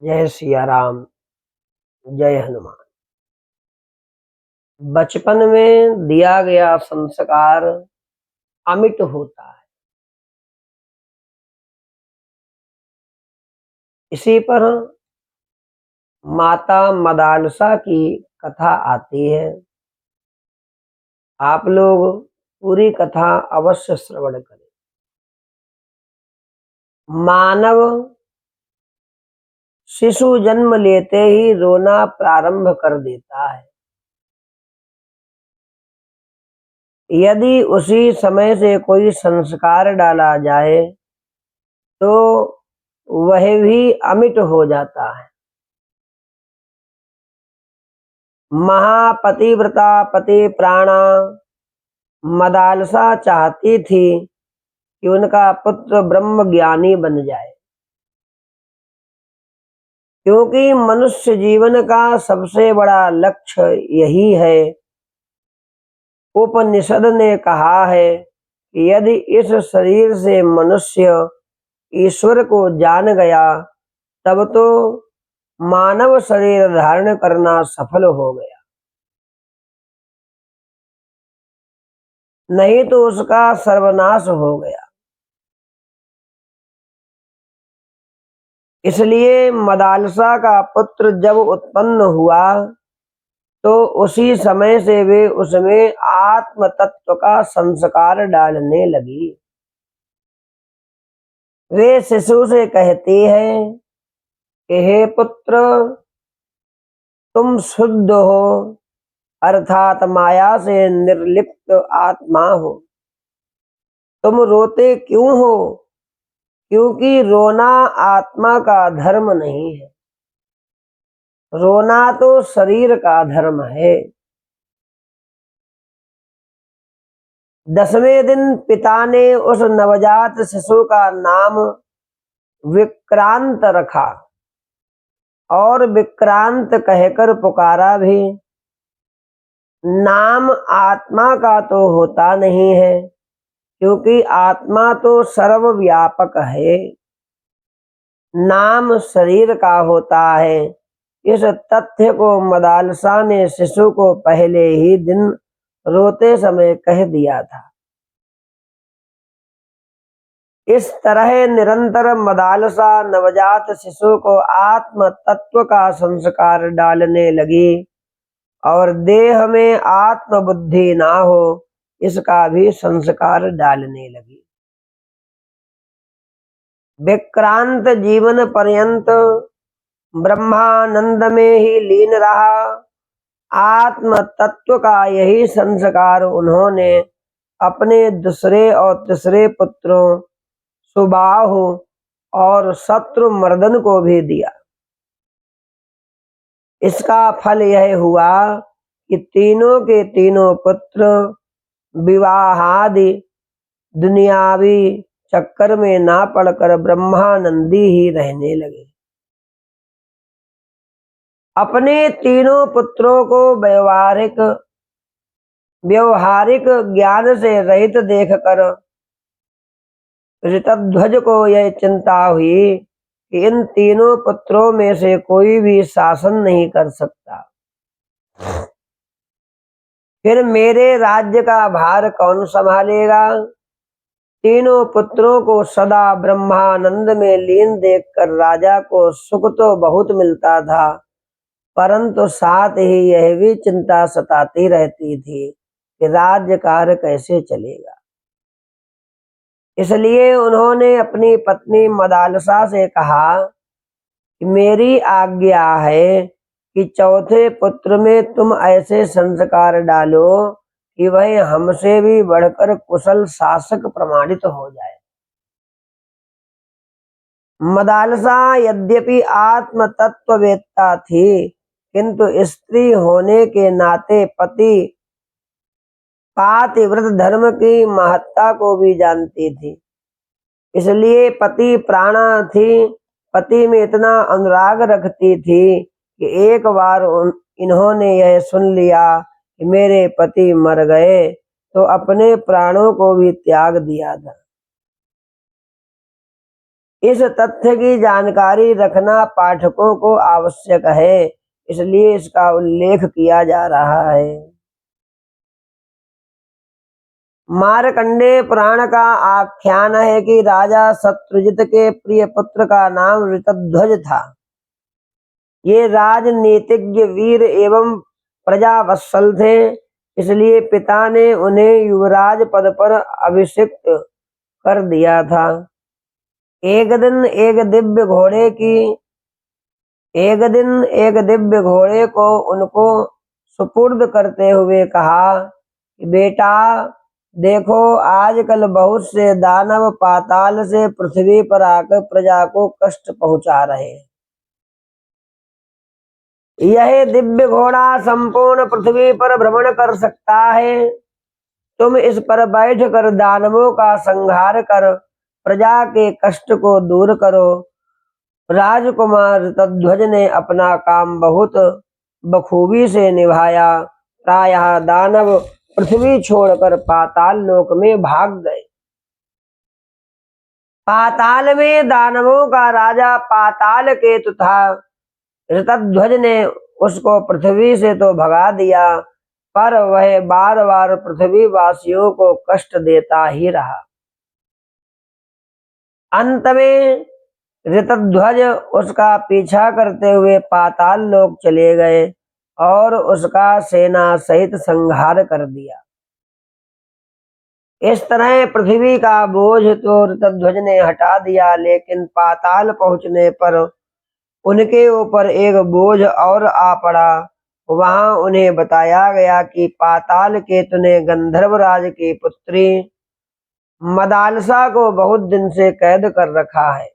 जय सिया राम। जय हनुमान। बचपन में दिया गया संस्कार अमिट होता है। इसी पर माता मदालसा की कथा आती है। आप लोग पूरी कथा अवश्य श्रवण करें। मानव शिशु जन्म लेते ही रोना प्रारंभ कर देता है। यदि उसी समय से कोई संस्कार डाला जाए तो वह भी अमिट हो जाता है। महापतिव्रता पति प्राणा मदालसा चाहती थी कि उनका पुत्र ब्रह्म ज्ञानी बन जाए, क्योंकि मनुष्य जीवन का सबसे बड़ा लक्ष्य यही है। उपनिषद ने कहा है कि यदि इस शरीर से मनुष्य ईश्वर को जान गया तब तो मानव शरीर धारण करना सफल हो गया, नहीं तो उसका सर्वनाश हो गया। इसलिए मदालसा का पुत्र जब उत्पन्न हुआ तो उसी समय से वे उसमें आत्म तत्व का संस्कार डालने लगी। वे शिशु से कहती है कि हे पुत्र, तुम शुद्ध हो, अर्थात माया से निर्लिप्त आत्मा हो। तुम रोते क्यों हो? क्योंकि रोना आत्मा का धर्म नहीं है, रोना तो शरीर का धर्म है। 10वें दिन पिता ने उस नवजात शिशु का नाम विक्रांत रखा और विक्रांत कहकर पुकारा भी। नाम आत्मा का तो होता नहीं है, क्योंकि आत्मा तो सर्वव्यापक है। नाम शरीर का होता है। इस तथ्य को मदालसा ने शिशु को पहले ही दिन रोते समय कह दिया था। इस तरह निरंतर मदालसा नवजात शिशु को आत्म तत्व का संस्कार डालने लगी और देह में आत्म बुद्धि ना हो इसका भी संस्कार डालने लगी। विक्रांत जीवन पर्यंत ब्रह्मानंद में ही लीन रहा। आत्म तत्व का यही संस्कार उन्होंने अपने दूसरे और तीसरे पुत्रों सुबाहु और शत्रुमर्दन को भी दिया। इसका फल यह हुआ कि तीनों के तीनों पुत्र विवाहादि दुनियावी चक्कर में ना पड़कर ब्रह्मानंदी ही रहने लगे। अपने तीनों पुत्रों को व्यवहारिक ज्ञान से रहित देखकर ऋतध्वज को यह चिंता हुई कि इन तीनों पुत्रों में से कोई भी शासन नहीं कर सकता, फिर मेरे राज्य का भार कौन संभालेगा। तीनों पुत्रों को सदा ब्रह्मानंद में लीन देखकर राजा को सुख तो बहुत मिलता था, परंतु साथ ही यह भी चिंता सताती रहती थी कि राज्य कार्य कैसे चलेगा। इसलिए उन्होंने अपनी पत्नी मदालसा से कहा कि मेरी आज्ञा है कि चौथे पुत्र में तुम ऐसे संस्कार डालो कि वह हमसे भी बढ़कर कुशल शासक प्रमाणित हो जाए। मदालसा यद्यपि आत्म तत्ववेत्ता थी, किंतु स्त्री होने के नाते पति पातिव्रत धर्म की महत्ता को भी जानती थी। इसलिए पति प्राणा थी, पति में इतना अनुराग रखती थी कि एक बार इन्होंने यह सुन लिया कि मेरे पति मर गए तो अपने प्राणों को भी त्याग दिया था। इस तथ्य की जानकारी रखना पाठकों को आवश्यक है, इसलिए इसका उल्लेख किया जा रहा है। मार्कंडेय पुराण का आख्यान है कि राजा शत्रुजित के प्रिय पुत्र का नाम ऋतध्वज था। ये राजनीतिज्ञ, वीर एवं प्रजावत्सल थे, इसलिए पिता ने उन्हें युवराज पद पर अभिषिक्त कर दिया था। एक दिन एक दिव्य घोड़े को उनको सुपुर्द करते हुए कहा कि बेटा देखो, आजकल बहुत से दानव पाताल से पृथ्वी पर आकर प्रजा को कष्ट पहुंचा रहे हैं। यह दिव्य घोड़ा संपूर्ण पृथ्वी पर भ्रमण कर सकता है। तुम इस पर बैठ कर दानवों का संहार कर प्रजा के कष्ट को दूर करो। राजकुमार ऋतध्वज ने अपना काम बहुत बखूबी से निभाया। प्रायः दानव पृथ्वी छोड़कर पाताल लोक में भाग गए। पाताल में दानवों का राजा पाताल केतु था। ऋतध्वज ने उसको पृथ्वी से तो भगा दिया, पर वह बार बार पृथ्वी वासियों को कष्ट देता ही रहा। अंत में ऋतध्वज उसका पीछा करते हुए पाताल लोक चले गए और उसका सेना सहित संहार कर दिया। इस तरह पृथ्वी का बोझ तो ऋतध्वज ने हटा दिया, लेकिन पाताल पहुंचने पर उनके ऊपर एक बोझ और आ पड़ा। वहां उन्हें बताया गया कि पाताल केतु ने गंधर्वराज की पुत्री मदालसा को बहुत दिन से कैद कर रखा है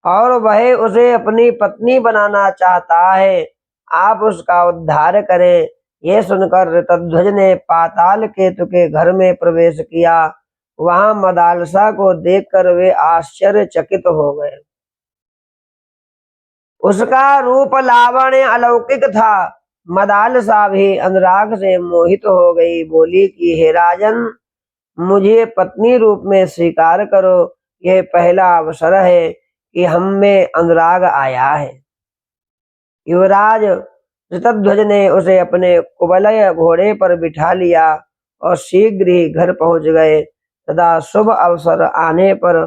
और वह उसे अपनी पत्नी बनाना चाहता है। आप उसका उद्धार करें। यह सुनकर ऋतध्वज ने पाताल केतु के घर में प्रवेश किया। वहां मदालसा को देखकर वे आश्चर्यचकित हो गए। उसका रूप लावण्य अलौकिक था। मदालसा भी अनुराग से मोहित हो गई। बोली कि हे राजन, मुझे पत्नी रूप में स्वीकार करो। यह पहला अवसर है कि हम में अनुराग आया है। युवराज ऋतध्वज ने उसे अपने कुबलय घोड़े पर बिठा लिया और शीघ्र ही घर पहुंच गए तथा शुभ अवसर आने पर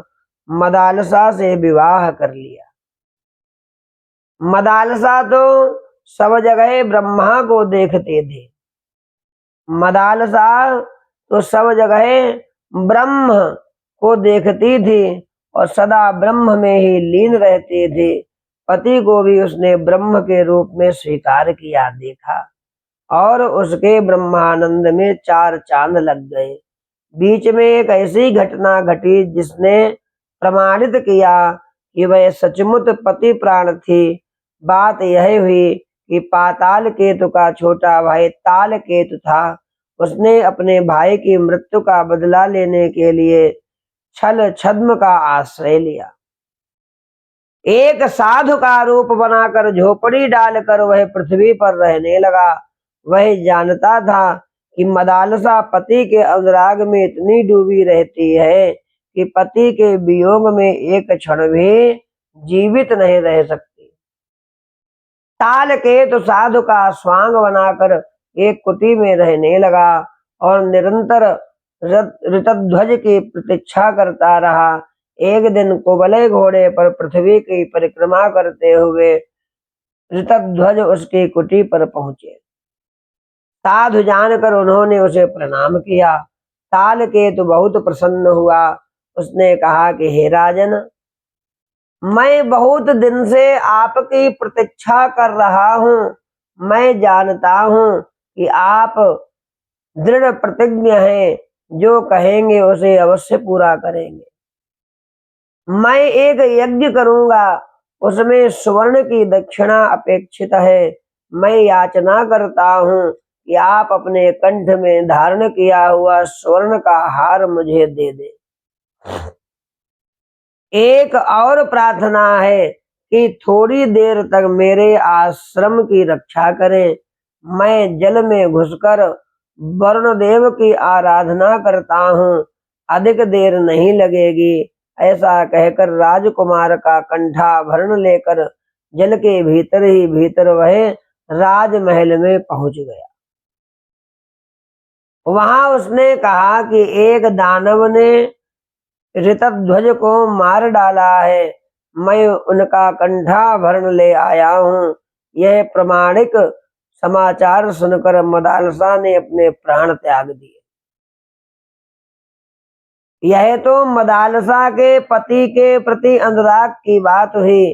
मदालसा से विवाह कर लिया। मदालसा तो सब जगह ब्रह्मा को देखते थे। मदालसा तो सब जगह ब्रह्म को देखती थी और सदा ब्रह्म में ही लीन रहती थी। पति को भी उसने ब्रह्म के रूप में स्वीकार किया देखा और उसके ब्रह्मानंद में चार चांद लग गए। बीच में एक ऐसी घटना घटी जिसने प्रमाणित किया कि वह सचमुच पति प्राण थी। बात यह हुई कि पाताल केतु का छोटा भाई ताल केतु था। उसने अपने भाई की मृत्यु का बदला लेने के लिए छल छद्म का आश्रय लिया। एक साधु का रूप बनाकर झोपड़ी डालकर वह पृथ्वी पर रहने लगा। वह जानता था कि मदालसा पति के अनुराग में इतनी डूबी रहती है कि पति के वियोग में एक क्षण भी जीवित नहीं रह सकती। ताल केतु साधु का स्वांग बनाकर एक कुटी में रहने लगा और निरंतर ऋतध्वज की प्रतीक्षा करता रहा। एक दिन कुबलय घोड़े पर पृथ्वी की परिक्रमा करते हुए ऋतध्वज उसकी कुटी पर पहुंचे। साधु जानकर उन्होंने उसे प्रणाम किया। ताल केतु बहुत प्रसन्न हुआ। उसने कहा कि हे राजन, मैं बहुत दिन से आपकी प्रतीक्षा कर रहा हूं। मैं जानता हूं कि आप दृढ़ प्रतिज्ञ हैं, जो कहेंगे उसे अवश्य पूरा करेंगे। मैं एक यज्ञ करूंगा, उसमें स्वर्ण की दक्षिणा अपेक्षित है। मैं याचना करता हूं कि आप अपने कंठ में धारण किया हुआ स्वर्ण का हार मुझे दे दे। एक और प्रार्थना है कि थोड़ी देर तक मेरे आश्रम की रक्षा करें। मैं जल में घुसकर वरुण देव की आराधना करता हूँ। अधिक देर नहीं लगेगी, ऐसा कहकर राजकुमार का कंठाभरण लेकर जल के भीतर ही भीतर वह राजमहल में पहुंच गया। वहां उसने कहा कि एक दानव ने ऋतध्वज को मार डाला है, मैं उनका कंठाभरण ले आया हूँ। यह प्रमाणिक समाचार सुनकर मदालसा ने अपने प्राण त्याग दिए। यह तो मदालसा के पति के प्रति अनुराग की बात हुई।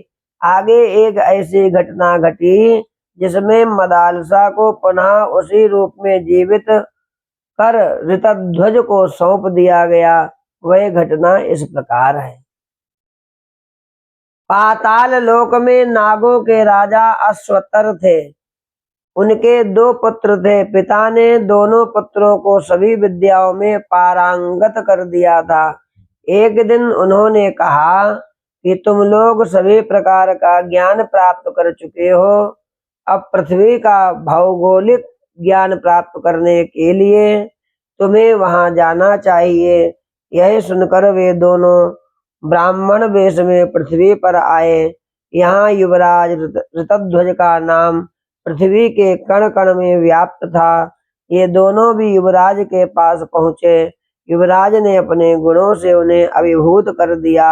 आगे एक ऐसी घटना घटी जिसमें मदालसा को पुनः उसी रूप में जीवित कर ऋतध्वज को सौंप दिया गया। वह घटना इस प्रकार है। पाताल लोक में नागों के राजा अश्वतर थे। उनके 2 पुत्र थे। पिता ने दोनों पुत्रों को सभी विद्याओं में पारंगत कर दिया था। एक दिन उन्होंने कहा कि तुम लोग सभी प्रकार का ज्ञान प्राप्त कर चुके हो, अब पृथ्वी का भौगोलिक ज्ञान प्राप्त करने के लिए तुम्हें वहां जाना चाहिए। यह सुनकर वे दोनों ब्राह्मण वेश में पृथ्वी पर आए। यहाँ युवराज ऋतध्वज का नाम पृथ्वी के कण कण में व्याप्त था। ये दोनों भी युवराज के पास पहुंचे। युवराज ने अपने गुणों से उन्हें अभिभूत कर दिया।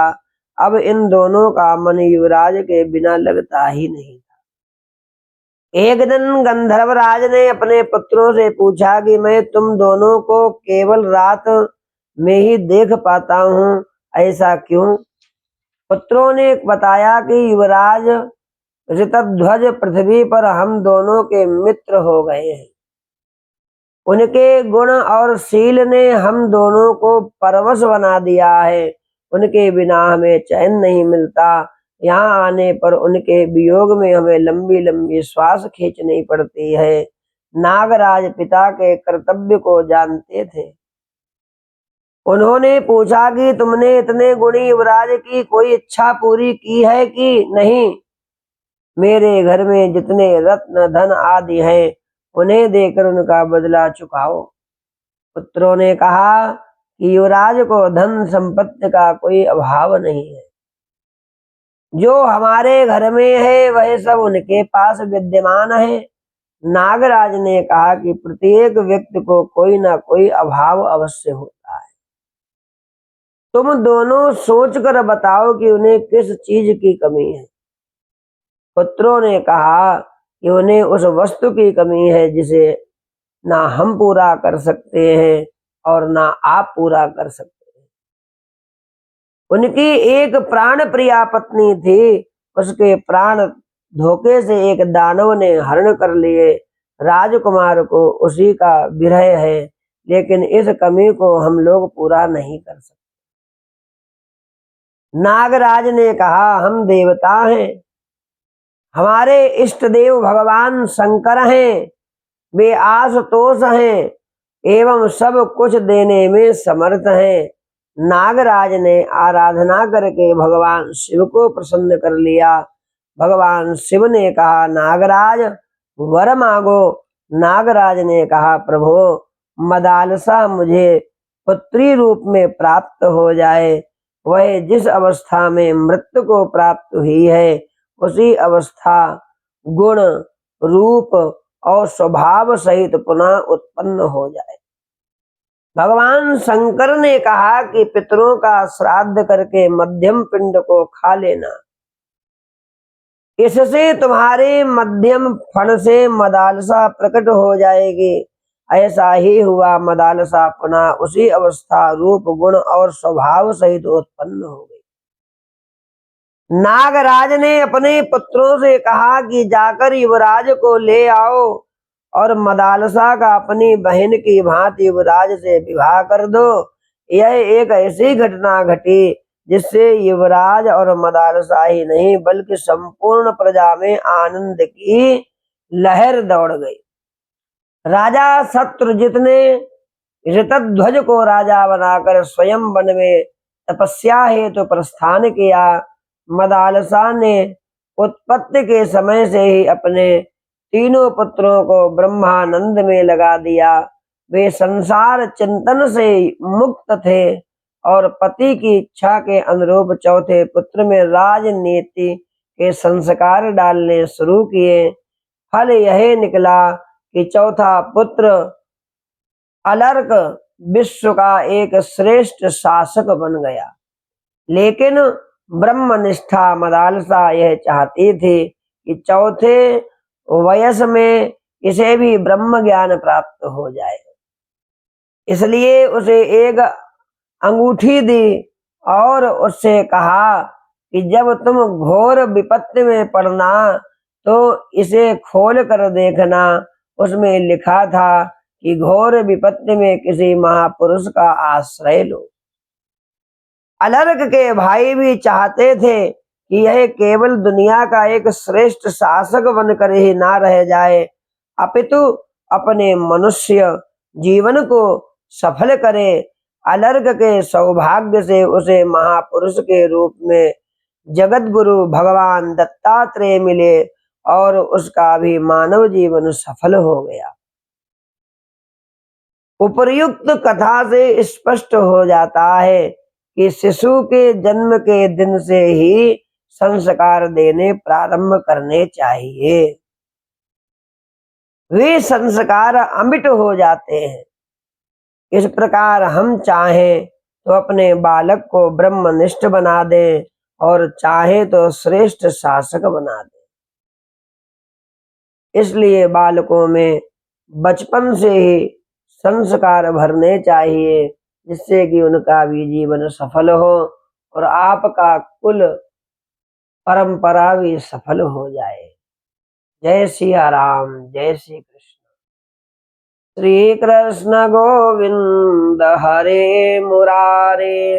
अब इन दोनों का मन युवराज के बिना लगता ही नहीं था। एक दिन गंधर्वराज ने अपने पुत्रों से पूछा कि मैं तुम दोनों को केवल रात में ही देख पाता हूँ, ऐसा क्यों? पुत्रों ने बताया कि युवराज ऋतध्वज पृथ्वी पर हम दोनों के मित्र हो गए हैं। उनके गुण और शील ने हम दोनों को परवश बना दिया है। उनके बिना हमें चैन नहीं मिलता। यहाँ आने पर उनके वियोग में हमें लंबी लंबी श्वास खींचनी पड़ती है। नागराज पिता के कर्तव्य को जानते थे। उन्होंने पूछा कि तुमने इतने गुणी युवराज की कोई इच्छा पूरी की है कि नहीं? मेरे घर में जितने रत्न धन आदि हैं, उन्हें देकर उनका बदला चुकाओ। पुत्रों ने कहा कि युवराज को धन संपत्ति का कोई अभाव नहीं है। जो हमारे घर में है वह सब उनके पास विद्यमान है। नागराज ने कहा कि प्रत्येक व्यक्ति को कोई ना कोई अभाव अवश्य होता है। तुम दोनों सोचकर बताओ कि उन्हें किस चीज की कमी है। पुत्रों ने कहा कि उन्हें उस वस्तु की कमी है जिसे ना हम पूरा कर सकते हैं और ना आप पूरा कर सकते हैं। उनकी एक प्राण प्रिया पत्नी थी। उसके प्राण धोखे से एक दानव ने हरण कर लिए। राजकुमार को उसी का विरह है, लेकिन इस कमी को हम लोग पूरा नहीं कर सकते। नागराज ने कहा, हम देवता हैं, हमारे इष्ट देव भगवान शंकर हैं, वे आशुतोष हैं एवं सब कुछ देने में समर्थ हैं। नागराज ने आराधना करके भगवान शिव को प्रसन्न कर लिया। भगवान शिव ने कहा, नागराज वर मांगो। नागराज ने कहा, प्रभु मदालसा मुझे पुत्री रूप में प्राप्त हो जाए। वह जिस अवस्था में मृत्यु को प्राप्त हुई है उसी अवस्था गुण रूप और स्वभाव सहित पुनः उत्पन्न हो जाए। भगवान शंकर ने कहा कि पितरों का श्राद्ध करके मध्यम पिंड को खा लेना, इससे तुम्हारे मध्यम फण से मदालसा प्रकट हो जाएगी। ऐसा ही हुआ। मदालसा पुनः उसी अवस्था रूप गुण और स्वभाव सहित उत्पन्न हो गई। नागराज ने अपने पुत्रों से कहा कि जाकर युवराज को ले आओ और मदालसा का अपनी बहन की भांति युवराज से विवाह कर दो। यह एक ऐसी घटना घटी जिससे युवराज और मदालसा ही नहीं बल्कि संपूर्ण प्रजा में आनंद की लहर दौड़ गई। राजा शत्रुजित ने ऋतध्वज को राजा बनाकर स्वयं वन में तपस्या हेतु प्रस्थान किया। मदालसा ने उत्पत्ति के समय से ही अपने तीनों पुत्रों को ब्रह्मानंद में लगा दिया। वे संसार चिंतन से मुक्त थे और पति की इच्छा के अनुरूप चौथे पुत्र में राजनीति के संस्कार डालने शुरू किए। फल यह निकला कि चौथा पुत्र अलर्क विश्व का एक श्रेष्ठ शासक बन गया। लेकिन ब्रह्मनिष्ठा मदालसा यह चाहती थी कि चौथे वयस में इसे भी ब्रह्म ज्ञान प्राप्त हो जाए। इसलिए उसे एक अंगूठी दी और उससे कहा कि जब तुम घोर विपत्ति में पड़ना तो इसे खोल कर देखना। उसमें लिखा था कि घोर विपत्ति में किसी महापुरुष का आश्रय लो। अलर्क के भाई भी चाहते थे कि यह केवल दुनिया का एक श्रेष्ठ शासक बनकर ही ना रह जाए, अपितु अपने मनुष्य जीवन को सफल करे। अलर्क के सौभाग्य से उसे महापुरुष के रूप में जगत गुरु भगवान दत्तात्रेय मिले और उसका भी मानव जीवन सफल हो गया। उपर्युक्त कथा से स्पष्ट हो जाता है कि शिशु के जन्म के दिन से ही संस्कार देने प्रारंभ करने चाहिए। वे संस्कार अमिट हो जाते हैं। इस प्रकार हम चाहें तो अपने बालक को ब्रह्मनिष्ठ बना दें और चाहे तो श्रेष्ठ शासक बना दें। इसलिए बालकों में बचपन से ही संस्कार भरने चाहिए, जिससे कि उनका भी जीवन सफल हो और आपका कुल परंपरा भी सफल हो जाए। जय सिया राम, जय श्री कृष्ण। श्री कृष्ण गोविंद हरे मुरारे,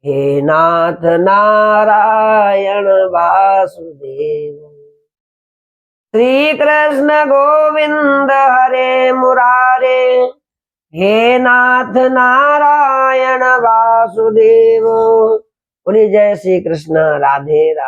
हे नाथ नारायण वासुदेव। श्री कृष्ण गोविंद हरे मुरारे, हे नाथ नारायण वासुदेव। बोलिए जय श्री कृष्ण। राधे राधे।